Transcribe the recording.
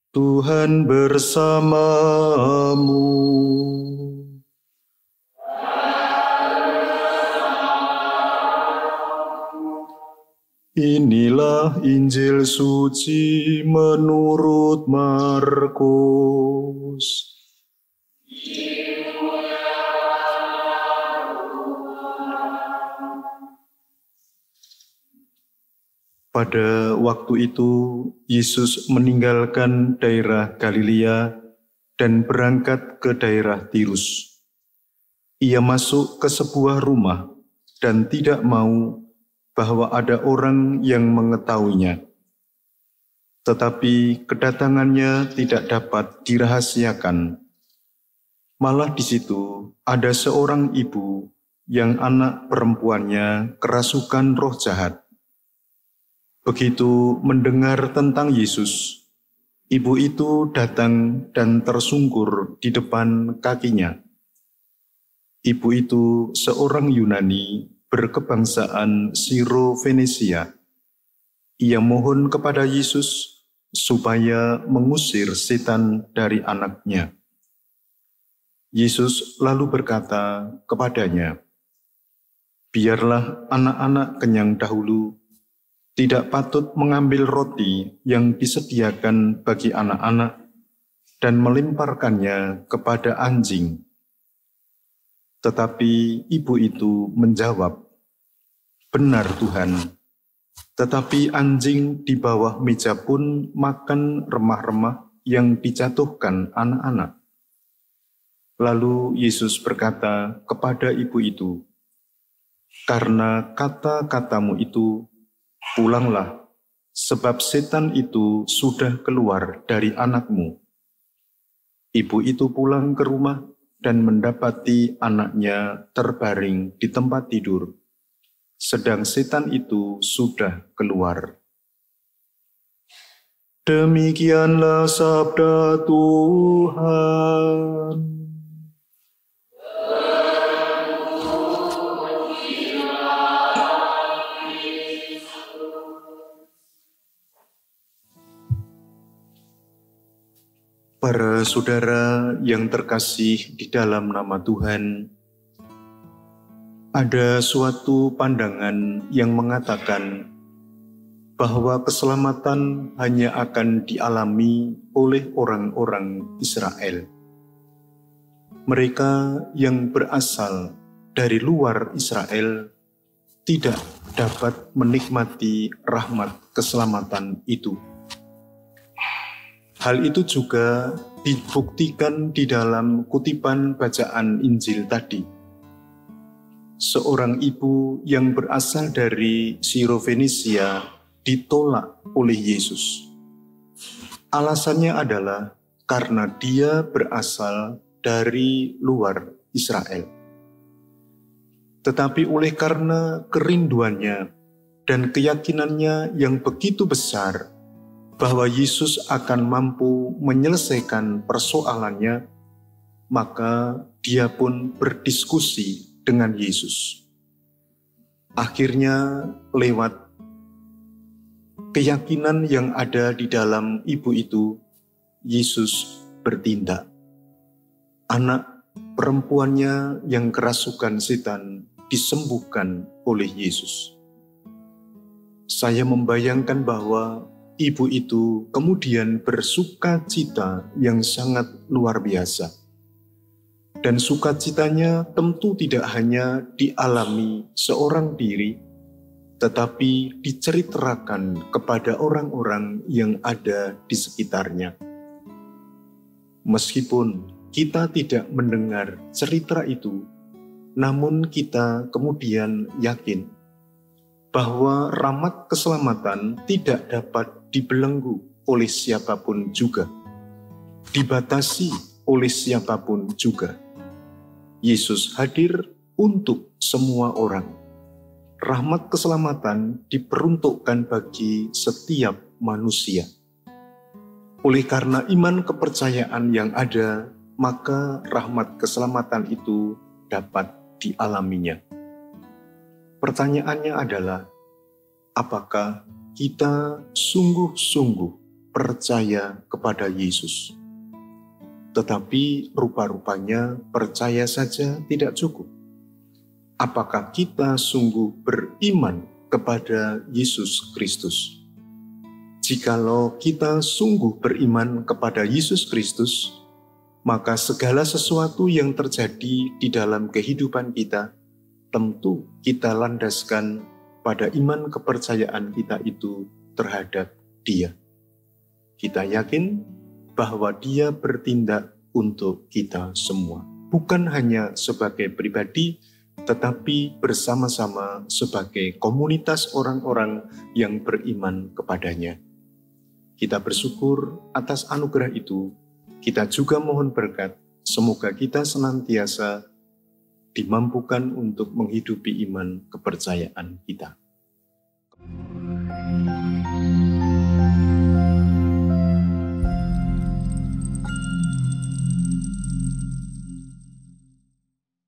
Tuhan bersamamu. Inilah Injil suci menurut Markus. Pada waktu itu, Yesus meninggalkan daerah Galilea dan berangkat ke daerah Tirus. Ia masuk ke sebuah rumah dan tidak mau bahwa ada orang yang mengetahuinya. Tetapi kedatangannya tidak dapat dirahasiakan. Malah di situ ada seorang ibu yang anak perempuannya kerasukan roh jahat. Begitu mendengar tentang Yesus, ibu itu datang dan tersungkur di depan kakinya. Ibu itu seorang Yunani berkebangsaan Siro-Fenisia. Ia mohon kepada Yesus supaya mengusir setan dari anaknya. Yesus lalu berkata kepadanya, "Biarlah anak-anak kenyang dahulu. Tidak patut mengambil roti yang disediakan bagi anak-anak dan melemparkannya kepada anjing." Tetapi ibu itu menjawab, "Benar Tuhan, tetapi anjing di bawah meja pun makan remah-remah yang dijatuhkan anak-anak." Lalu Yesus berkata kepada ibu itu, "Karena kata-katamu itu, pulanglah, sebab setan itu sudah keluar dari anakmu." Ibu itu pulang ke rumah dan mendapati anaknya terbaring di tempat tidur, sedang setan itu sudah keluar. Demikianlah sabda Tuhan. Para saudara yang terkasih di dalam nama Tuhan, ada suatu pandangan yang mengatakan bahwa keselamatan hanya akan dialami oleh orang-orang Israel. Mereka yang berasal dari luar Israel tidak dapat menikmati rahmat keselamatan itu. Hal itu juga dibuktikan di dalam kutipan bacaan Injil tadi. Seorang ibu yang berasal dari Siro-Fenisia ditolak oleh Yesus. Alasannya adalah karena dia berasal dari luar Israel. Tetapi oleh karena kerinduannya dan keyakinannya yang begitu besar bahwa Yesus akan mampu menyelesaikan persoalannya, maka dia pun berdiskusi dengan Yesus. Akhirnya lewat keyakinan yang ada di dalam ibu itu, Yesus bertindak. Anak perempuannya yang kerasukan setan disembuhkan oleh Yesus. Saya membayangkan bahwa ibu itu kemudian bersuka-cita yang sangat luar biasa. Dan sukacitanya tentu tidak hanya dialami seorang diri, tetapi diceritakan kepada orang-orang yang ada di sekitarnya. Meskipun kita tidak mendengar cerita itu, namun kita kemudian yakin bahwa rahmat keselamatan tidak dapat dibelenggu oleh siapapun juga, dibatasi oleh siapapun juga. Yesus hadir untuk semua orang. Rahmat keselamatan diperuntukkan bagi setiap manusia. Oleh karena iman kepercayaan yang ada, maka rahmat keselamatan itu dapat dialaminya. Pertanyaannya adalah, apakah kita sungguh-sungguh percaya kepada Yesus. Tetapi rupa-rupanya percaya saja tidak cukup. Apakah kita sungguh beriman kepada Yesus Kristus? Jikalau kita sungguh beriman kepada Yesus Kristus, maka segala sesuatu yang terjadi di dalam kehidupan kita, tentu kita landaskan pada iman kepercayaan kita itu terhadap Dia. Kita yakin bahwa Dia bertindak untuk kita semua, bukan hanya sebagai pribadi, tetapi bersama-sama sebagai komunitas orang-orang yang beriman kepadanya. Kita bersyukur atas anugerah itu. Kita juga mohon berkat, semoga kita senantiasa dimampukan untuk menghidupi iman kepercayaan kita.